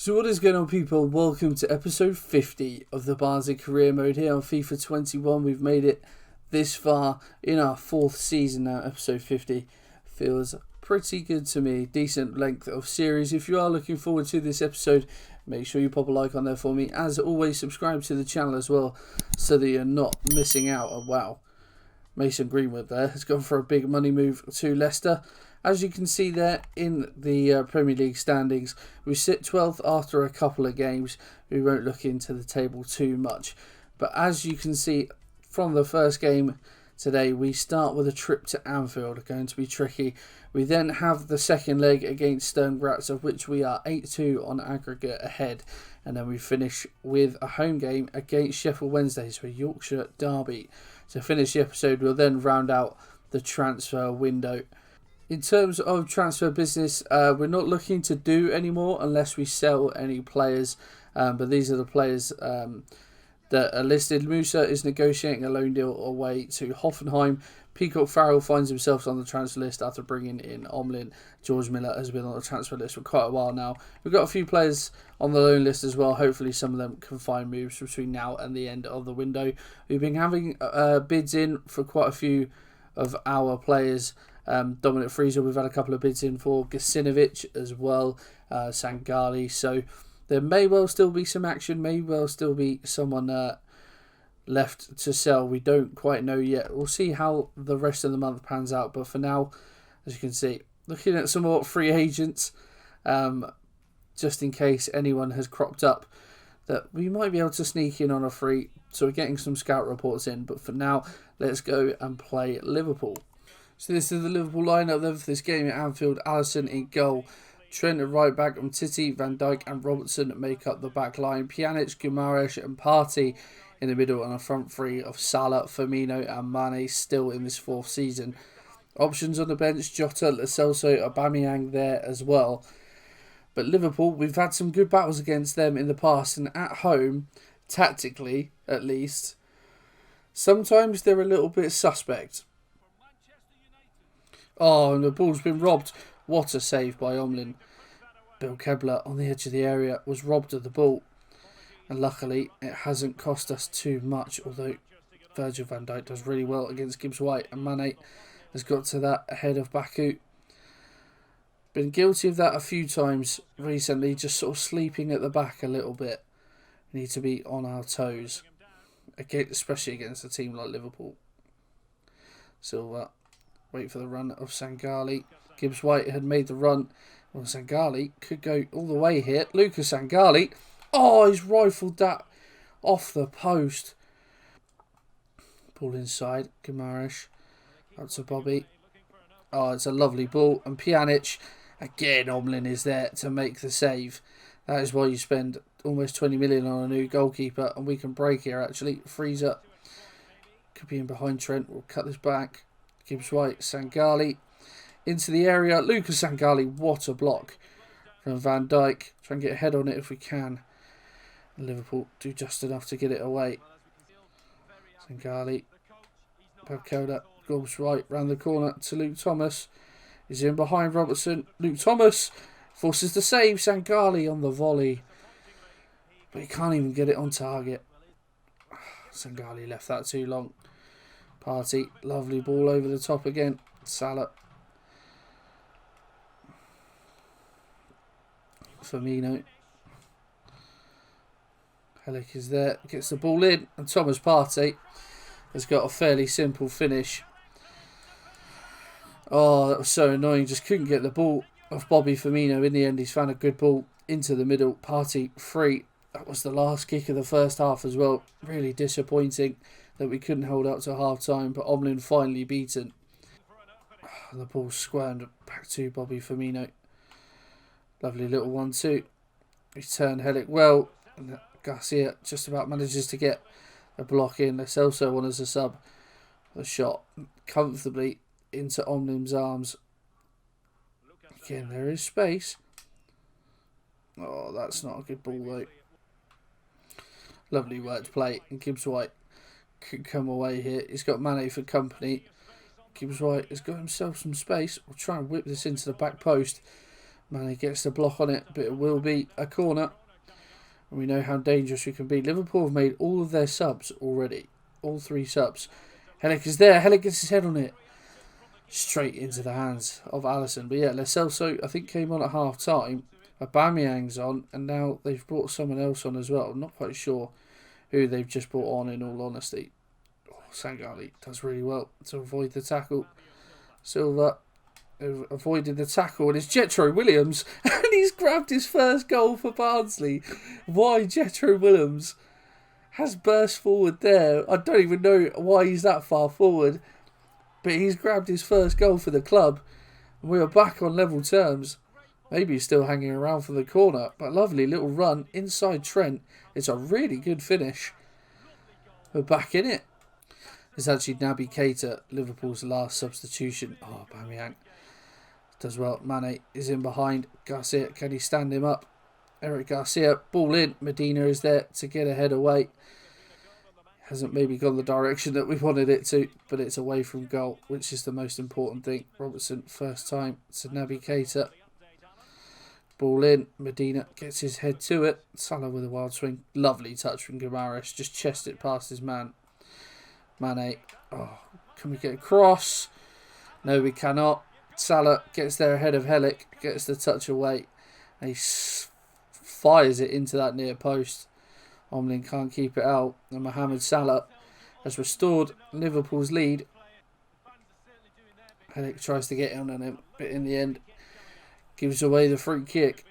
So what is going on, people? Welcome to episode 50 of the Barnsley career mode here on FIFA 21. We've made it this far in our fourth season now. Episode 50 feels pretty good to me. Decent length of series. If you are looking forward to this episode, make sure you pop a like on there for me. As always, subscribe to the channel as well so that you're not missing out. Oh, wow. Mason Greenwood there has gone for a big money move to Leicester. As you can see there in the Premier League standings, we sit 12th after a couple of games. We won't look into the table too much. But as you can see from the first game today, we start with a trip to Anfield. Going to be tricky. We then have the second leg against Sturm Graz, of which we are 8-2 on aggregate ahead. And then we finish with a home game against Sheffield Wednesday, so a Yorkshire derby. To finish the episode, we'll then round out the transfer window. In terms of transfer business, we're not looking to do any more unless we sell any players. But these are the players that are listed. Musa is negotiating a loan deal away to Hoffenheim. Peacock Farrell finds himself on the transfer list after bringing in Omlin. George Miller has been on the transfer list for quite a while now. We've got a few players on the loan list as well. Hopefully some of them can find moves between now and the end of the window. We've been having bids in for quite a few of our players. Dominic Frieser, we've had a couple of bids in for Gasinovic as well, Sangali. So there may well still be some action, may well still be someone left to sell. We don't quite know yet. We'll see how the rest of the month pans out. But for now, as you can see, looking at some more free agents, just in case anyone has cropped up that we might be able to sneak in on a free. So we're getting some scout reports in. But for now, let's go and play Liverpool. So this is the Liverpool lineup then for this game at Anfield. Alisson in goal. Trent at right back, Umtiti, Van Dijk and Robertson make up the back line. Pjanic, Guimaraes and Partey in the middle, and a front three of Salah, Firmino and Mane still in this fourth season. Options on the bench, Jota, Lo Celso, Aubameyang there as well. But Liverpool, we've had some good battles against them in the past, and at home, tactically at least, sometimes they're a little bit suspect. Oh, and the ball's been robbed. What a save by Omlin. Bill Kebler on the edge of the area was robbed of the ball. And luckily, it hasn't cost us too much. Although Virgil van Dijk does really well against Gibbs White. And Mane has got to that ahead of Baku. Been guilty of that a few times recently. Just sort of sleeping at the back a little bit. We need to be on our toes. Again, especially against a team like Liverpool. Silva. Wait for the run of Sangali. Gibbs White had made the run. Well, Sangali could go all the way here. Lucas Sangali. Oh, he's rifled that off the post. Ball inside. Guimaraes. Up to Bobby. Oh, it's a lovely ball. And Pjanic. Again, Omlin is there to make the save. That is why you spend almost 20 million on a new goalkeeper. And we can break here, actually. Freeze up. Could be in behind Trent. We'll cut this back. Gibbs White, Sangali into the area. Lucas Sangali, what a block from Van Dijk. Try and get a head on it if we can. And Liverpool do just enough to get it away. Sangali, Babcoda, Gibbs White round the corner to Luke Thomas. He's in behind Robertson. Luke Thomas forces the save. Sangali on the volley, but he can't even get it on target. Sangali left that too long. Partey, lovely ball over the top again. Salah. Firmino. Helic is there, gets the ball in, and Thomas Partey has got a fairly simple finish. Oh, that was so annoying, just couldn't get the ball off Bobby Firmino. In the end, he's found a good ball into the middle. Partey free. That was the last kick of the first half as well. Really disappointing that we couldn't hold up to half time, but Omlin finally beaten. The ball squirmed back to Bobby Firmino. Lovely little 1-2. He's turned Helic well. And Garcia just about manages to get a block in. Lo Celso on as a sub. The shot comfortably into Omlin's arms. Again, there is space. Oh, that's not a good ball though. Lovely work play. And Gibbs White could come away here. He's got Mane for company. Gibbs White has got himself some space. We'll try and whip this into the back post. Mane gets the block on it, but it will be a corner. And we know how dangerous we can be. Liverpool have made all of their subs already. All 3 subs. Helic is there. Helic gets his head on it. Straight into the hands of Alisson. But yeah, Lo Celso, I think, came on at half-time. Aubameyang's on, and now they've brought someone else on as well. I'm not quite sure who they've just brought on, in all honesty. Oh, Sangali does really well to avoid the tackle. Silva avoided the tackle, and it's Jetro Williams, and he's grabbed his first goal for Barnsley. Why Jetro Williams has burst forward there? I don't even know why he's that far forward, but he's grabbed his first goal for the club, and we are back on level terms. Maybe he's still hanging around for the corner, but lovely little run inside Trent. It's a really good finish. We're back in it. It's actually Naby Keita, Liverpool's last substitution. Oh, Aubameyang does well. Mane is in behind. Garcia, can he stand him up? Eric Garcia, ball in. Medina is there to get a head away. Hasn't maybe gone the direction that we wanted it to, but it's away from goal, which is the most important thing. Robertson, first time to Naby Keita. Ball in. Medina gets his head to it. Salah with a wild swing. Lovely touch from Guimaraes. Just chest it past his man. Mane. Oh, can we get across? No, we cannot. Salah gets there ahead of Helic. Gets the touch away. And he fires it into that near post. Omlin can't keep it out. And Mohamed Salah has restored Liverpool's lead. Helic tries to get on him, but in the end gives away the free kick.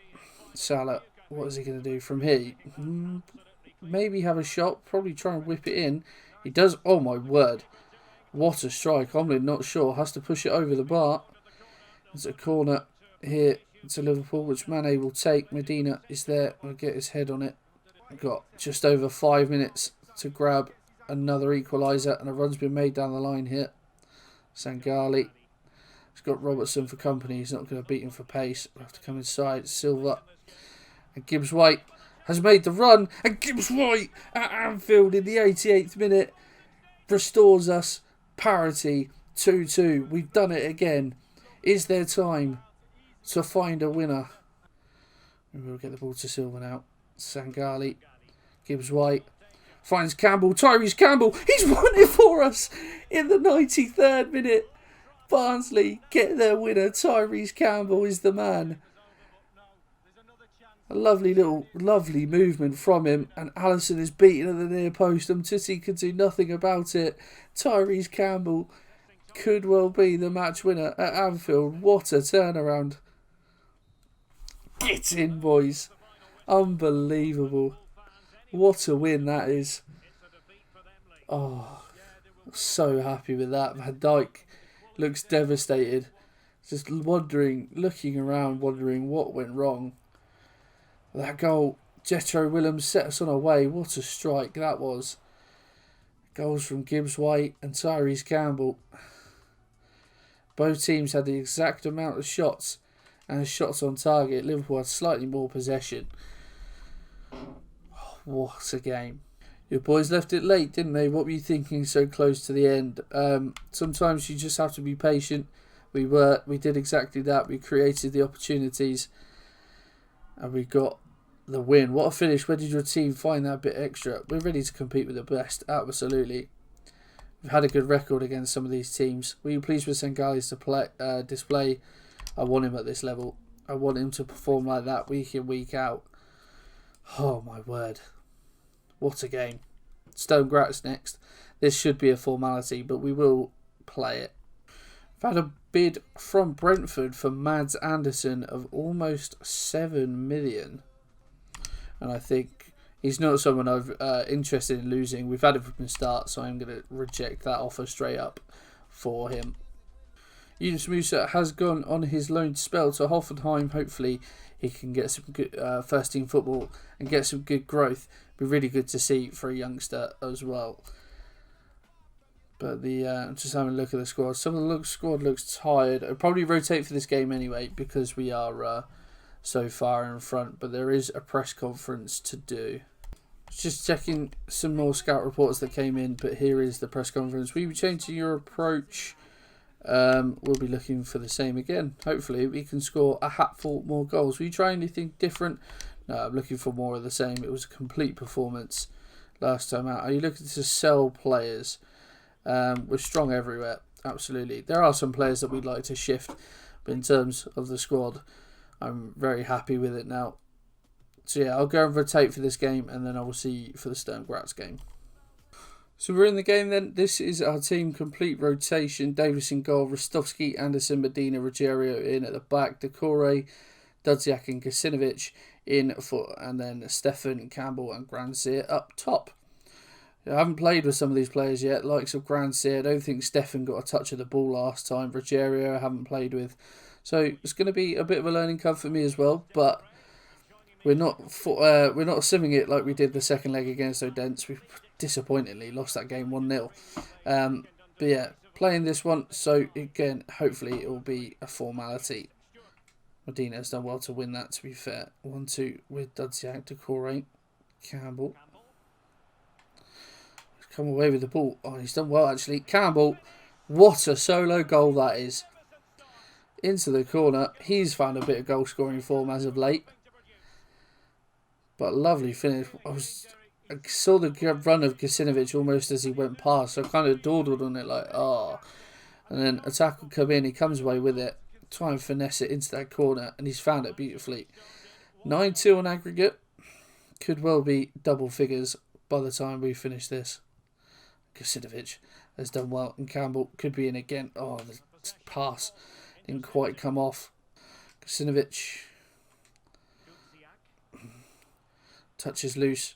Salah, what is he going to do from here? Maybe have a shot. Probably try and whip it in. He does. Oh my word. What a strike. Omlin not sure. Has to push it over the bar. There's a corner here to Liverpool, which Mane will take. Medina is there. Will get his head on it. We've got just over 5 minutes to grab another equaliser, and a run's been made down the line here. Sangali. He's got Robertson for company. He's not going to beat him for pace. We'll have to come inside. Silva. And Gibbs White has made the run. And Gibbs White at Anfield in the 88th minute restores us. Parity. 2-2. We've done it again. Is there time to find a winner? We'll get the ball to Silva now. Sangali. Gibbs White. Finds Campbell. Tyrese Campbell. He's won it for us in the 93rd minute. Barnsley get their winner. Tyrese Campbell is the man. A lovely movement from him. And Alisson is beaten at the near post. And Titty could do nothing about it. Tyrese Campbell could well be the match winner at Anfield. What a turnaround. Get in, boys. Unbelievable. What a win that is. Oh, so happy with that. Van Dijk looks devastated. Just looking around, wondering what went wrong. That goal, Jetro Williams set us on our way. What a strike that was. Goals from Gibbs White and Tyrese Campbell. Both teams had the exact amount of shots and shots on target. Liverpool had slightly more possession. Oh, what a game. Your boys left it late, didn't they? What were you thinking so close to the end? Sometimes you just have to be patient. We did exactly that. We created the opportunities and we got the win. What a finish. Where did your team find that bit extra? We're ready to compete with the best. Absolutely. We've had a good record against some of these teams. Were you pleased with Sangali's display? I want him at this level. I want him to perform like that week in, week out. Oh my word. What a game. Sturm Graz next. This should be a formality, but we will play it. We've had a bid from Brentford for Mads Anderson of almost 7 million. And I think he's not someone I'm interested in losing. We've had it from the start, so I'm going to reject that offer straight up for him. Yunus Musa has gone on his loan spell to Hoffenheim. Hopefully he can get some good first team football and get some good growth. Be really good to see for a youngster as well. But just having a look at the squad. Some of the squad looks tired. I'll probably rotate for this game anyway because we are so far in front. But there is a press conference to do. Just checking some more scout reports that came in. But here is the press conference. Will you be changing your approach we'll be looking for the same again. Hopefully we can score a hatful more goals. Will you try anything different? No, I'm looking for more of the same. It was a complete performance last time out. Are you looking to sell players? We're strong everywhere. Absolutely. There are some players that we'd like to shift, but in terms of the squad, I'm very happy with it now. So yeah, I'll go and rotate for this game, and then I will see you for the Sturm Graz game. So we're in the game then. This is our team complete rotation. Davis in goal, Ristovski, Anderson, Medina, Ruggiero in at the back, Decore, Dudziak and Kasinovic in for, and then Stefan, Campbell and Grandsir up top. I haven't played with some of these players yet, likes of Grandsir. I don't think Stefan got a touch of the ball last time. Ruggiero I haven't played with. So it's going to be a bit of a learning curve for me as well, but we're not simming it like we did the second leg against Odense. We disappointingly lost that game 1-0. But yeah, playing this one, so again, hopefully it will be a formality. Medina has done well to win that, to be fair. 1-2 with Dudziak, Decore, Campbell. He's come away with the ball. Oh, he's done well actually. Campbell, what a solo goal that is. Into the corner. He's found a bit of goal scoring form as of late. But lovely finish. I saw the run of Kasinovic almost as he went past, so I kind of dawdled on it like, oh. And then attack will come in, he comes away with it, try and finesse it into that corner, and he's found it beautifully. 9-2 on aggregate. Could well be double figures by the time we finish this. Kasinovic has done well, and Campbell could be in again. Oh, the pass didn't quite come off. Kasinovic touches loose.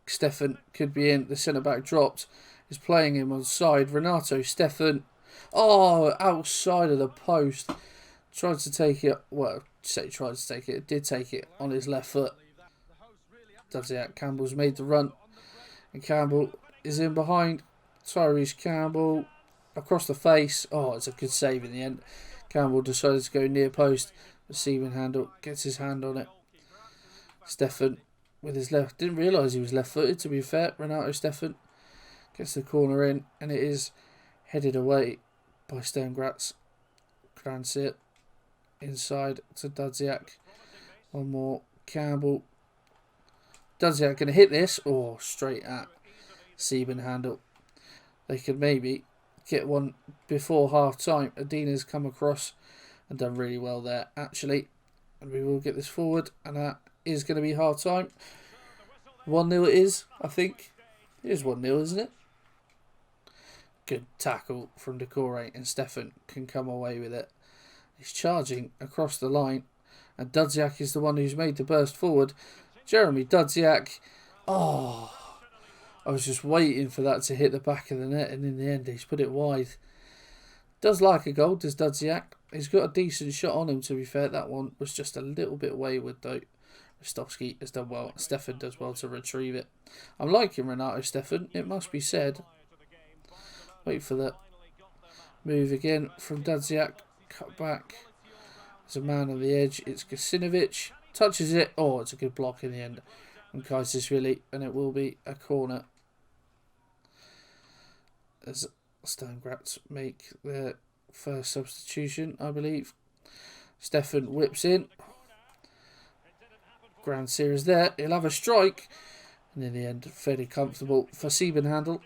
Stefan could be in. The centre-back dropped. Is playing him on side. Renato, Stefan. Oh, outside of the post. Tried to take it. Well, say tried to take it. Did take it on his left foot. Does it. Campbell's made the run. And Campbell is in behind. Tyrese Campbell. Across the face. Oh, it's a good save in the end. Campbell decided to go near post. Receiving handle. Gets his hand on it. Stefan. With his left, didn't realise he was left-footed, to be fair. Renato Stefan gets the corner in, and it is headed away by Sturm Graz. Grandsir inside to Dudziak. One more. Campbell. Dudziak going to hit this, or straight at Sieben handle. They could maybe get one before half-time. Adina's come across and done really well there, actually. And we will get this forward, and that is going to be half time. 1-0 it is, I think. It is 1-0, isn't it? Good tackle from Decore, and Stefan can come away with it. He's charging across the line, and Dudziak is the one who's made the burst forward. Jeremy Dudziak. Oh, I was just waiting for that to hit the back of the net, and in the end he's put it wide. Does like a goal, does Dudziak. He's got a decent shot on him, to be fair. That one was just a little bit wayward, though. Ristovski has done well. Stefan does well to retrieve it. I'm liking Renato Stefan, it must be said. Wait for that move again from Dudziak. Cut back. There's a man on the edge. It's Kasinovic. Touches it. Oh, it's a good block in the end. And Kaisis really. And it will be a corner. As Sturm Graz make their first substitution, I believe. Stefan whips in. Grandsir is there. He'll have a strike. And in the end, fairly comfortable for Siebenhandel.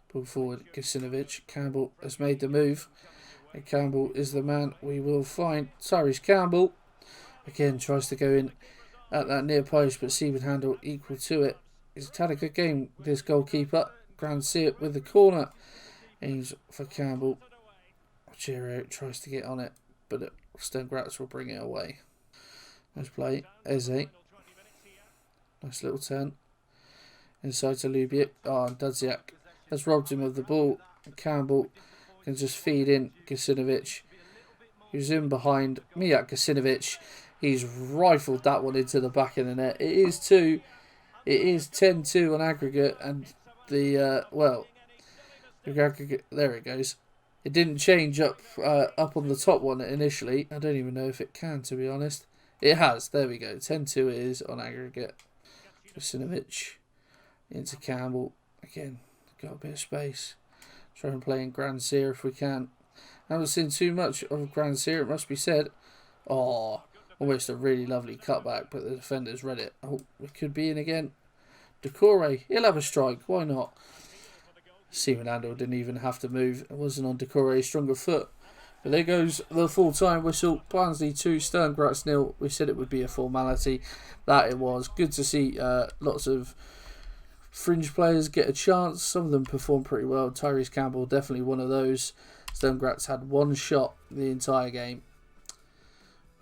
Pull forward, Kasinovic. Campbell has made the move. And Campbell is the man we will find. Tyrese Campbell. Again, tries to go in at that near post, but Siebenhandel equal to it. He's had a good game, this goalkeeper. Grandsir with the corner. Aims for Campbell. Ruggiero tries to get on it, but Sturm Graz will bring it away. Nice play. Eze. Nice little turn. Inside to Lubiak. Oh, and Dudziak has robbed him of the ball. Campbell can just feed in Kasinovic, who's in behind Mijat Kasinovic. He's rifled that one into the back of the net. It is 2. It is 10-2 on aggregate, and the aggregate, there it goes. It didn't change up on the top one initially. I don't even know if it can, to be honest. It has. There we go. 10-2 it is on aggregate. Kasinovic into Campbell. Again, got a bit of space. Try and play in Grand Seer if we can. Haven't seen too much of Grand Seer, it must be said. Oh, almost a really lovely cutback, but the defender's read it. Oh, it could be in again. Decore, he'll have a strike, why not? Simonando didn't even have to move. It wasn't on Decore's stronger foot. But there goes the full-time whistle. Barnsley 2, Sturm Graz 0. We said it would be a formality. That it was. Good to see lots of fringe players get a chance. Some of them performed pretty well. Tyrese Campbell, definitely one of those. Sturm Graz had one shot the entire game.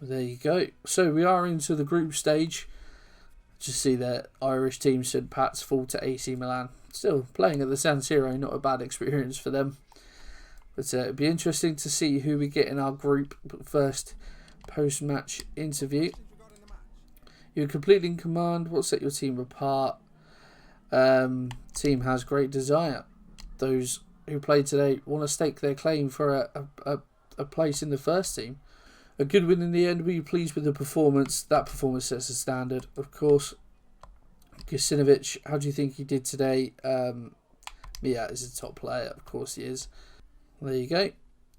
There you go. So we are into the group stage. Just see that Irish team St. Pat's fall to AC Milan. Still playing at the San Siro, not a bad experience for them. But it'd be interesting to see who we get in our group. But first, post-match interview. You're completely in command. What set your team apart? Team has great desire. Those who played today want to stake their claim for a place in the first team. A good win in the end. Were you pleased with the performance? That performance sets the standard, of course. Gusinovic, how do you think he did today? Yeah, he's a top player. Of course he is. There you go.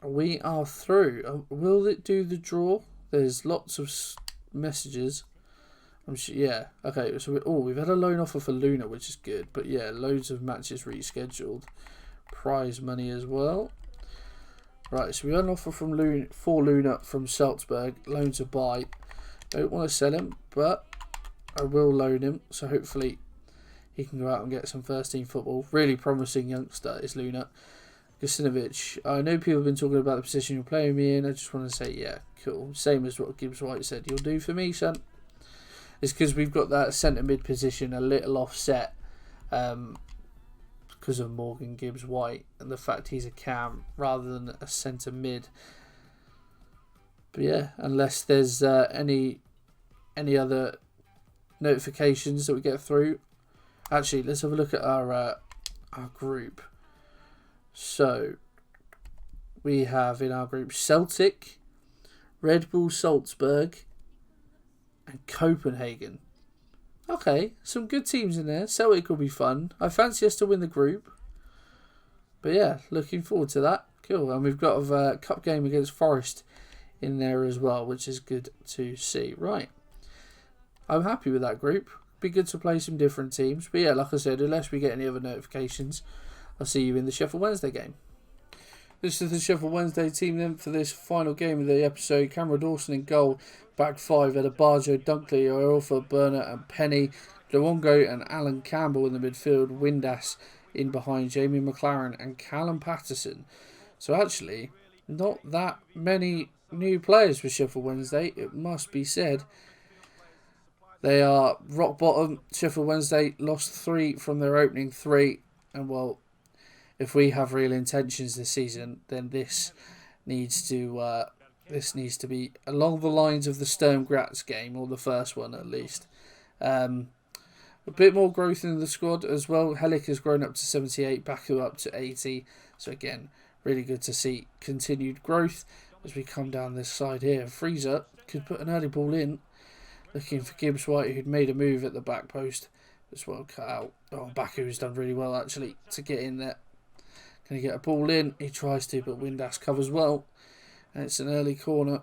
We are through. Will it do the draw? There's lots of messages. I'm sure, yeah. Okay, so we've had a loan offer for Luna, which is good. But yeah, loads of matches rescheduled. Prize money as well. Right, so we had an offer from Luna, for Luna from Salzburg. Loan to buy. Don't want to sell him, but I will loan him. So hopefully he can go out and get some first team football. Really promising youngster is Luna. Gusinovic, I know people have been talking about the position you're playing me in. I just want to say, yeah, cool. Same as what Gibbs White said you'll do for me, son. It's because we've got that centre mid position a little offset because of Morgan Gibbs White and the fact he's a cam rather than a centre mid. But yeah, unless there's any other notifications that we get through. Actually, let's have a look at our group. So, we have in our group Celtic, Red Bull Salzburg, and Copenhagen. Okay, some good teams in there. Celtic will be fun. I fancy us to win the group. But yeah, looking forward to that. Cool. And we've got a cup game against Forest in there as well, which is good to see. Right. I'm happy with that group. Be good to play some different teams. But yeah, like I said, unless we get any other notifications, I'll see you in the Sheffield Wednesday game. This is the Sheffield Wednesday team then for this final game of the episode. Cameron Dawson in goal. Back five had Abajo, Dunkley, Iorfa, Burner and Penny. Luongo and Alan Campbell in the midfield. Windass in behind Jamie McLaren and Callum Patterson. So actually, not that many new players for Sheffield Wednesday, it must be said. They are rock bottom. Sheffield Wednesday lost 3 from their opening 3. And well, if we have real intentions this season, then this needs to be along the lines of the Sturm Graz game, or the first one at least. A bit more growth in the squad as well. Helik has grown up to 78, Baku up to 80. So again, really good to see continued growth as we come down this side here. Freezer could put an early ball in, looking for Gibbs White, who'd made a move at the back post. As well cut out. Oh, Baku's done really well actually to get in there. Can he get a ball in? He tries to, but Windass covers well. And it's an early corner.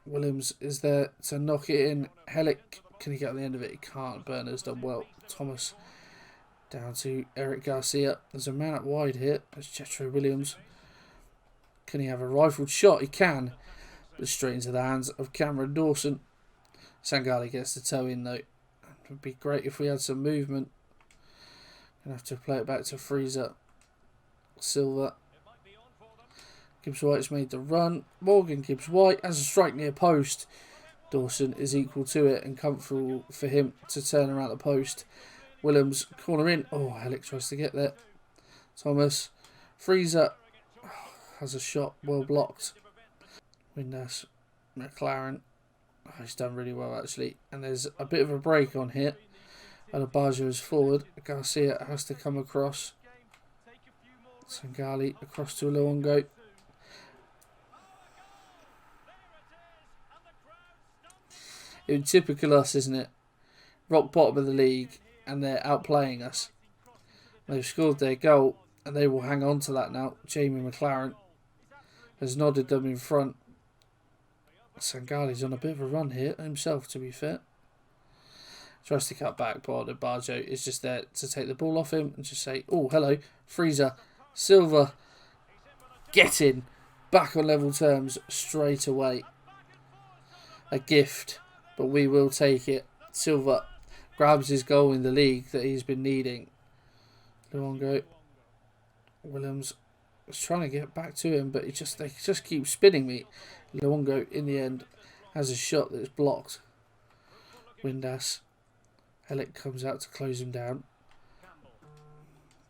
Williams is there to knock it in. Helik, can he get on the end of it? He can't. Burner's done well. Thomas down to Eric Garcia. There's a man out wide here. There's Jetro Williams. Can he have a rifled shot? He can. But straight into the hands of Cameron Dawson. Sangali gets the toe in though. It would be great if we had some movement. Gonna have to play it back to Freezer. Silver. Gibbs White's made the run. Morgan Gibbs White has a strike near post. Dawson is equal to it and comfortable for him to turn around the post. Williams corner in. Oh, Helik tries to get there. Thomas. Freezer has a shot well blocked. Windass. McLaren. Oh, he's done really well actually. And there's a bit of a break on here. Adebayo is forward. Garcia has to come across. Sangali across to Luongo. It's typical us, isn't it? Rock bottom of the league and they're outplaying us. They've scored their goal And they will hang on to that now. Jamie McLaren has nodded them in front. Sangali's on a bit of a run here himself, to be fair. Tries to cut back, but Barjo is just there to take the ball off him and just say, oh, hello, Freezer, Silva, get in. Back on level terms straight away. A gift, but we will take it. Silva grabs his goal in the league that he's been needing. Luongo. Williams was trying to get back to him, but they just keep spinning me. Luongo, in the end, has a shot that's blocked. Windass. Helic comes out to close him down.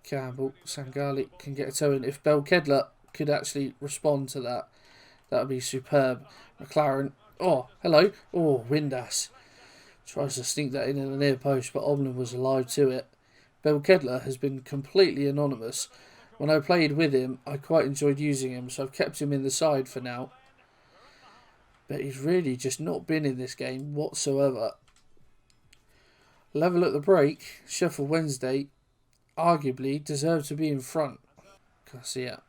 Campbell. Sangali can get a toe in. If Belkedler could actually respond to that, that would be superb. McLaren. Oh, hello. Oh, Windass. Tries to sneak that in the near post, but Omlin was alive to it. Belkedler has been completely anonymous. When I played with him, I quite enjoyed using him, so I've kept him in the side for now. But he's really just not been in this game whatsoever. Level at the break, Sheffield Wednesday arguably deserve to be in front. Garcia.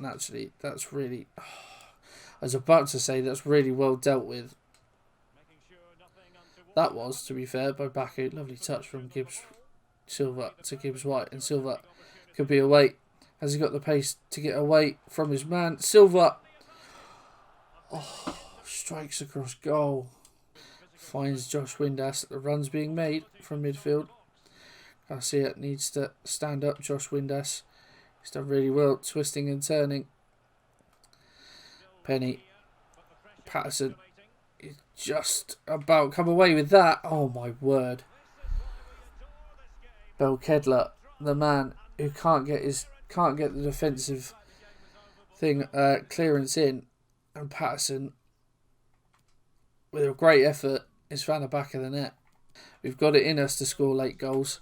Naturally, that's really... I was about to say that's really well dealt with. That was, to be fair, by Baku. Lovely touch from Gibbs Silva to Gibbs White. And Silva could be away. Has he got the pace to get away from his man? Silva. Oh, strikes across goal. Finds Josh Windass. The run's being made from midfield. Garcia needs to stand up. Josh Windass. He's done really well, twisting and turning. Penny. Patterson. He's just about come away with that. Oh my word. Belkedler, the man who can't get the defensive thing clearance in, and Patterson, with a great effort, is found the back of the net. We've got it in us to score late goals.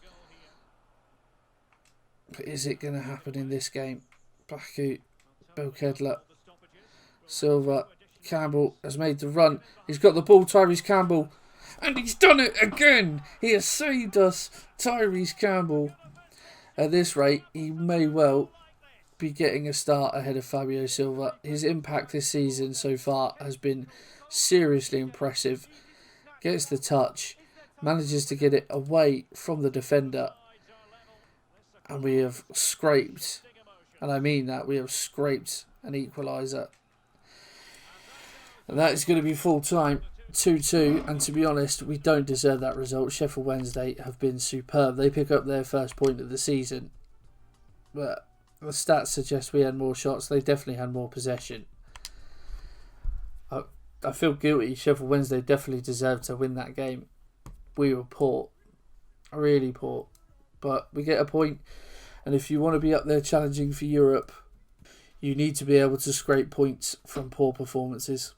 But is it going to happen in this game? Baku, Belkedler, Silva, Campbell has made the run. He's got the ball, Tyrese Campbell. And he's done it again. He has saved us, Tyrese Campbell. At this rate, he may well be getting a start ahead of Fabio Silva. His impact this season so far has been seriously impressive. Gets the touch, manages to get it away from the defender. And we have scraped, and I mean that, we have scraped an equaliser. And that is going to be full time, 2-2. And to be honest, we don't deserve that result. Sheffield Wednesday have been superb. They pick up their first point of the season. But the stats suggest we had more shots. They definitely had more possession. I feel guilty. Sheffield Wednesday definitely deserved to win that game. We were poor. Really poor. But we get a point. And if you want to be up there challenging for Europe, you need to be able to scrape points from poor performances.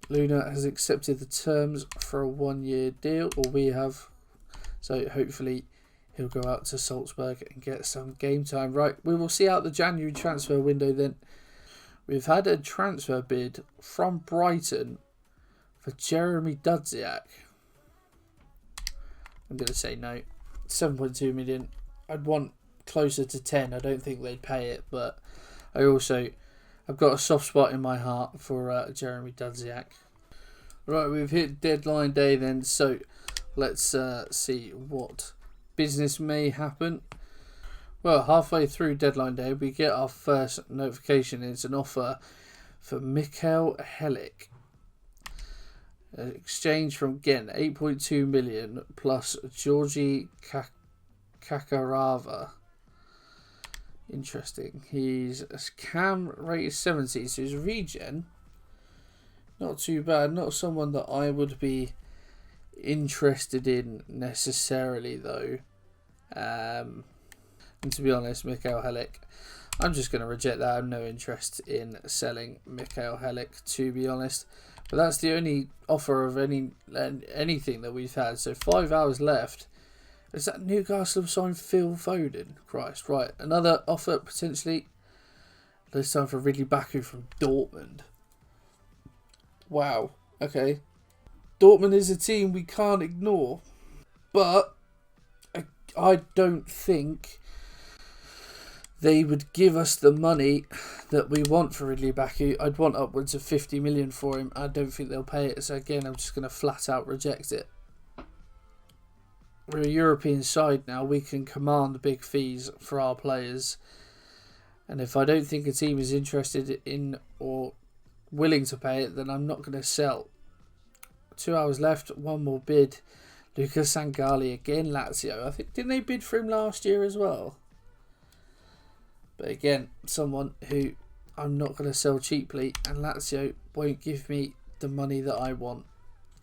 Luna has accepted the terms for a 1-year deal, or we have. So hopefully he'll go out to Salzburg and get some game time. Right, we will see out the January transfer window then. We've had a transfer bid from Brighton for Jeremy Dudziak. I'm going to say no. 7.2 million. I'd want closer to 10. I don't think they'd pay it, but I've got a soft spot in my heart for Jeremy Dudziak. Right, we've hit deadline day then, so let's see what business may happen. Well, halfway through deadline day, we get our first notification. It's an offer for Mikael Helic. Exchange from Ghent, 8.2 million plus Georgi Kakarava. Interesting. He's a cam rated 70, so he's a regen. Not too bad. Not someone that I would be interested in necessarily, though. And to be honest, Mikael Helic, I'm just going to reject that. I have no interest in selling Mikael Helic, to be honest. But that's the only offer of anything that we've had. So 5 hours left. Is that Newcastle have signed Phil Foden? Christ, right. Another offer potentially. This time for Ridley Baku from Dortmund. Wow. Okay. Dortmund is a team we can't ignore. But I don't think they would give us the money that we want for Ridley Baku. I'd want upwards of 50 million for him. I don't think they'll pay it. So again, I'm just going to flat out reject it. We're a European side now. We can command big fees for our players. And if I don't think a team is interested in or willing to pay it, then I'm not going to sell. 2 hours left. One more bid. Lucas Sangali again. Lazio. I think, didn't they bid for him last year as well? But again, someone who I'm not going to sell cheaply, and Lazio won't give me the money that I want.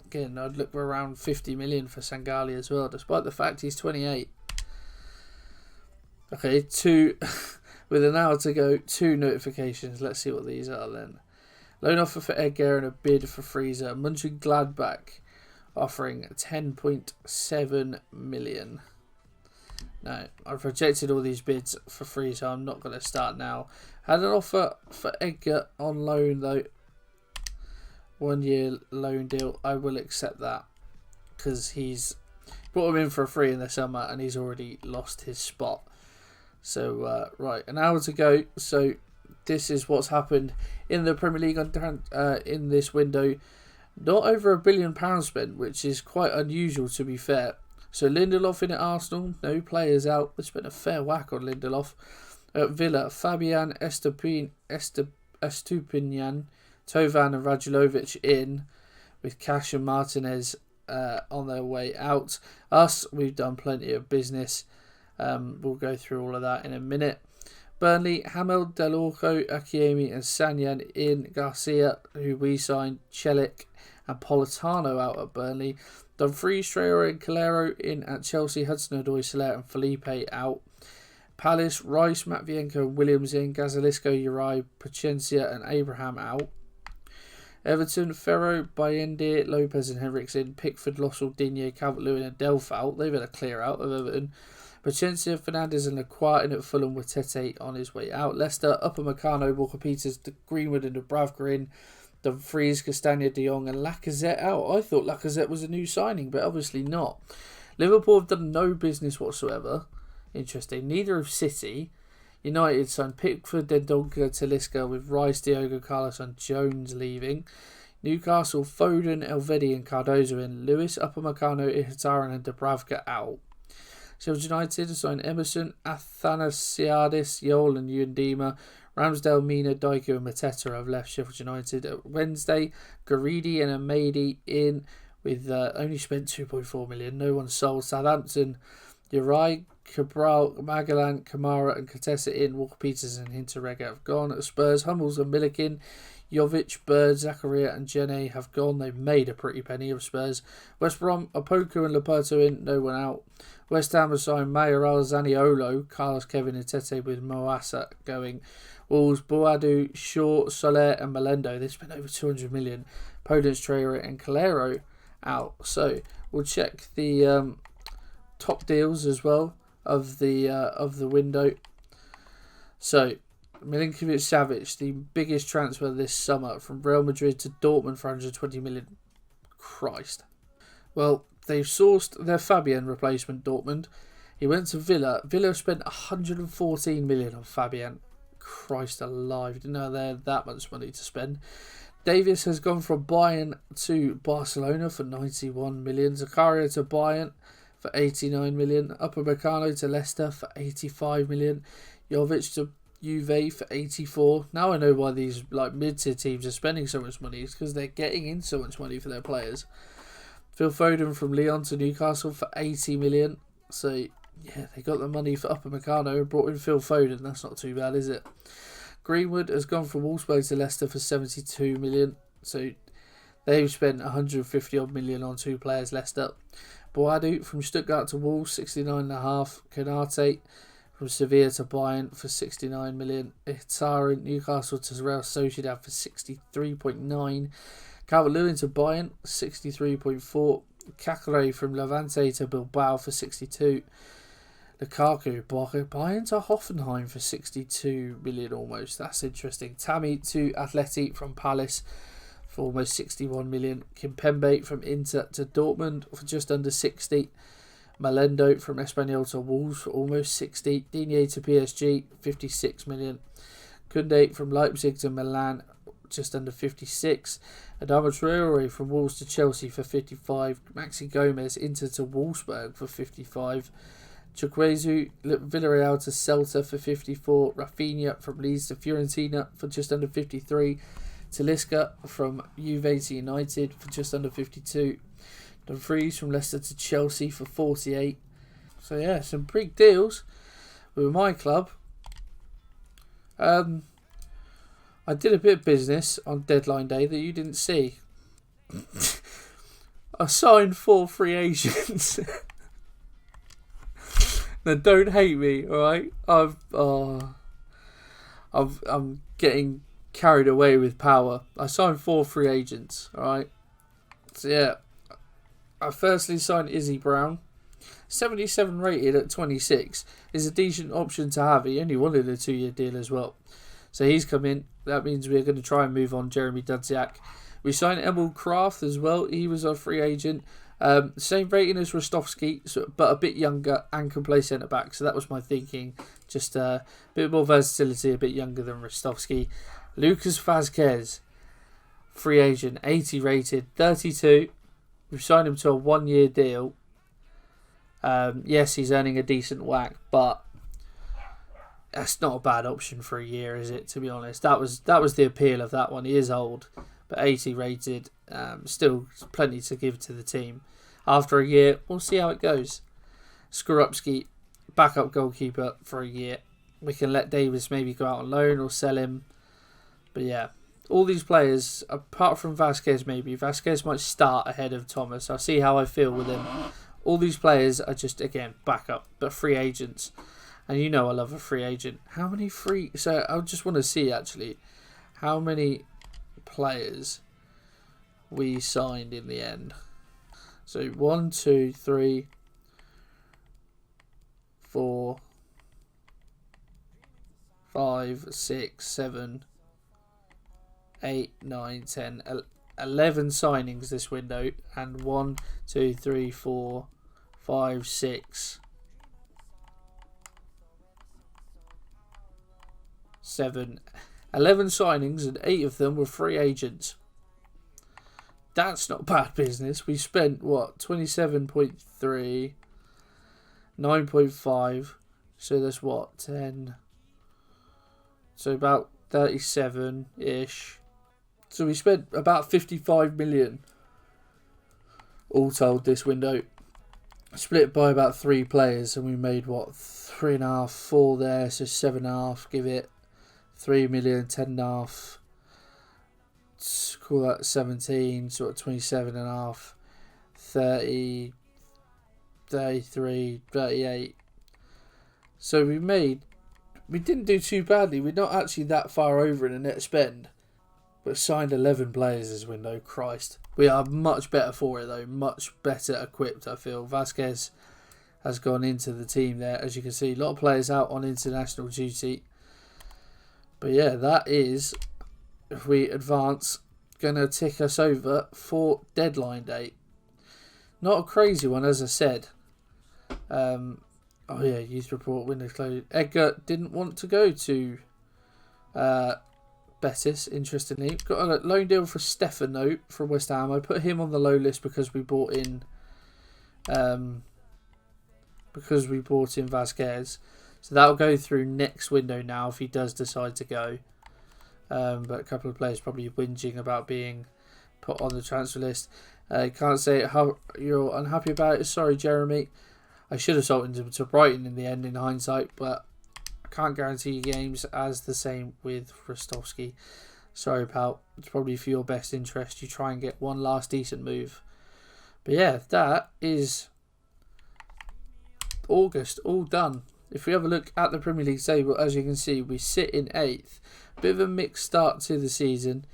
Again, I'd look for around 50 million for Sangali as well, despite the fact he's 28. Okay, with an hour to go, 2 notifications. Let's see what these are then. Loan offer for Edgar and a bid for Freezer. Mönchengladbach offering 10.7 million. No, I've rejected all these bids for free, so I'm not going to start now. Had an offer for Edgar on loan, though. 1 year loan deal. I will accept that. Because he's brought him in for free in the summer, and he's already lost his spot. So, right, an hour to go. So, this is what's happened in the Premier League in this window. Not over £1 billion spent, which is quite unusual, to be fair. So Lindelof in at Arsenal, no players out. They spent a fair whack on Lindelof. At Villa, Fabian Estupinian, Tovan and Radulovic in, with Cash and Martinez on their way out. Us, we've done plenty of business. We'll go through all of that in a minute. Burnley, Hamel, Delorco, Akiemi and Sanyan in. Garcia, who we signed, Chelik and Politano out at Burnley. Dumfries, Traore and Calero in at Chelsea. Hudson-Odoi, Soler and Felipe out. Palace, Rice, Matvienko and Williams in. Gazalisco, Uri, Pacencia and Abraham out. Everton, Ferro, Bayende, Lopez and Henriks in. Pickford, Lossell, Digne, Calvert-Lewin and Delph out. They've had a clear out of Everton. Pacencia, Fernandes and Lacroix in at Fulham with Tete on his way out. Leicester, Upamecano, Walker-Peters, Greenwood and Dubravka in. Dumfries, Castagna, De Jong and Lacazette out. I thought Lacazette was a new signing, but obviously not. Liverpool have done no business whatsoever. Interesting. Neither of City. United signed Pickford, Dendonka, Talisca with Rice, Diogo, Carlos and Jones leaving. Newcastle, Foden, Elvedi and Cardozo in. Lewis, Upamecano, Ihataren and Dubravka out. Sheffield United signed Emerson, Athanasiadis, Yol and Yundima. Ramsdale, Mina, Daiku and Mateta have left Sheffield United. At Wednesday, Garidi and Amadi in with only spent 2.4 million. No one sold. Southampton, Uri, Cabral, Magellan, Kamara and Contessa in. Walker-Peters and Hinteregger have gone. At Spurs, Hummels and Milliken, Jovic, Bird, Zakaria and Jenny have gone. They've made a pretty penny of Spurs. West Brom, Opoku and Leperto in. No one out. West Ham have signed Mayoral, Zaniolo, Carlos, Kevin and Tete with Moasa going. Wolves, Boadu, Shaw, Soler and Melendo. They spent over 200 million. Podence, Traore and Calero out. So we'll check the top deals as well of the window. So Milinkovic-Savic, the biggest transfer this summer from Real Madrid to Dortmund for 120 million. Christ. Well, they've sourced their Fabian replacement, Dortmund. He went to Villa. Villa spent 114 million on Fabian. Christ alive. Didn't know they had that much money to spend. Davies has gone from Bayern to Barcelona for 91 million. Zakaria to Bayern for 89 million. Upamecano to Leicester for 85 million. Jovic to Juve for 84. Now I know why these mid-tier teams are spending so much money. It's because they're getting in so much money for their players. Phil Foden from Lyon to Newcastle for 80 million. So yeah, they got the money for Upamecano and brought in Phil Foden. That's not too bad, is it? Greenwood has gone from Wolfsburg to Leicester for 72 million. So they've spent 150 odd million on 2 players, Leicester. Boadu from Stuttgart to Wolves, 69.5. Konate from Sevilla to Bayern for 69 million. Ihtaren, Newcastle to Real Sociedad for 63.9. Calvert-Lewin to Bayern, 63.4. Cacare from Levante to Bilbao for 62. Lukaku, Bayern to Hoffenheim for 62 million almost. That's interesting. Tammy to Atleti from Palace for almost 61 million. Kimpembe from Inter to Dortmund for just under 60. Melendo from Espanyol to Wolves for almost 60. Digne to PSG, 56 million. Koundé from Leipzig to Milan, just under 56. Adama Traore from Wolves to Chelsea for 55. Maxi Gomez Inter to Wolfsburg for 55. Chukwueze Villarreal to Celta for 54. Rafinha from Leeds to Fiorentina for just under 53. Talisca from Juve to United for just under 52. Dumfries from Leicester to Chelsea for 48. So yeah, some big deals with my club. I did a bit of business on deadline day that you didn't see. I signed 4 free agents. Now don't hate me, alright? I'm getting carried away with power. I signed 4 free agents, alright? So yeah, I firstly signed Izzy Brown. 77 rated at 26 is a decent option to have. He only wanted a 2-year deal as well. So he's come in. That means we're going to try and move on Jeremy Dudziak. We signed Emil Kraft as well. He was our free agent. Same rating as Rostovski, but a bit younger and can play centre-back. So that was my thinking. Just a bit more versatility, a bit younger than Rostovski. Lucas Vazquez, free agent, 80 rated, 32. We've signed him to a 1-year deal. Yes, he's earning a decent whack, but that's not a bad option for a year, is it? To be honest, that was the appeal of that one. He is old, but 80 rated, still plenty to give to the team. After a year, we'll see how it goes. Skorupski, backup goalkeeper for a year. We can let Davis maybe go out on loan or sell him, but yeah. All these players, apart from Vasquez maybe, Vasquez might start ahead of Thomas. I'll see how I feel with him. All these players are just, again, backup, but free agents. And you know I love a free agent. How many free... So I just want to see, actually, how many players we signed in the end. So 1, 2, 3, 4, 5, 6, 7... 8, 9, 10, 11 signings this window, and 1, 2, 3, 4, 5, 6, 7, 11 signings, and 8 of them were free agents. That's not bad business. We spent, what, 27.3, 9.5, so that's what, 10, so about 37-ish. So we spent about 55 million all told this window. Split by about 3 players, and we made what, 3.5, 4 there, so 7.5, give it 3 million, 10.5. Call that 17, sort of 27.5, 30, 33, 38. So we didn't do too badly. We're not actually that far over in a net spend. But signed 11 players this window. Christ. We are much better for it though. Much better equipped, I feel. Vasquez has gone into the team there. As you can see, a lot of players out on international duty. But yeah, that is, if we advance, going to tick us over for deadline date. Not a crazy one, as I said. Oh yeah, youth report, window closed. Edgar didn't want to go to Betis, interestingly. Got a loan deal for Stefano from West Ham. I put him on the low list because we bought in Vasquez. So that'll go through next window now if he does decide to go. But a couple of players probably whinging about being put on the transfer list. Can't say how you're unhappy about it. Sorry, Jeremy. I should have sold him to Brighton in the end in hindsight, but I can't guarantee games, as the same with Rostovski. Sorry, pal. It's probably for your best interest. You try and get one last decent move. But yeah, that is August, all done. If we have a look at the Premier League table, as you can see, we sit in 8th. Bit of a mixed start to the season,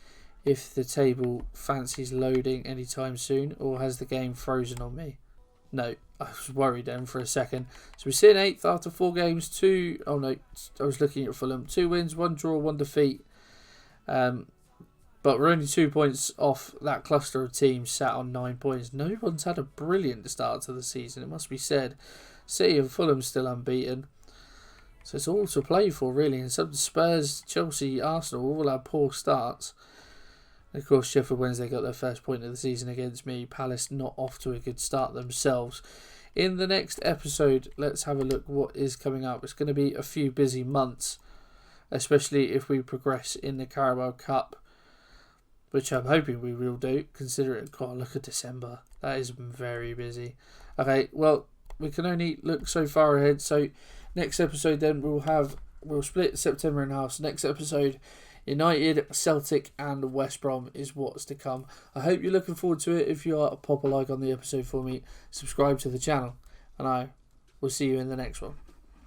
if the table fancies loading anytime soon, or has the game frozen on me? No, I was worried then for a second. So we sit in 8th after 4 games, I was looking at Fulham. 2 wins, 1 draw, 1 defeat. But we're only 2 points off that cluster of teams sat on 9 points. No one's had a brilliant start to the season, it must be said. City and Fulham still unbeaten. So it's all to play for, really. And some Spurs, Chelsea, Arsenal all had poor starts. And of course, Sheffield Wednesday got their first point of the season against me. Palace not off to a good start themselves. In the next episode, let's have a look what is coming up. It's going to be a few busy months, especially if we progress in the Carabao Cup, which I'm hoping we will do, considering, God, look at December. That is very busy. Okay, well, we can only look so far ahead. So next episode then we'll split September in half. So next episode, United, Celtic and West Brom is what's to come. I hope you're looking forward to it. If you are, pop a like on the episode for me, subscribe to the channel, and I will see you in the next one.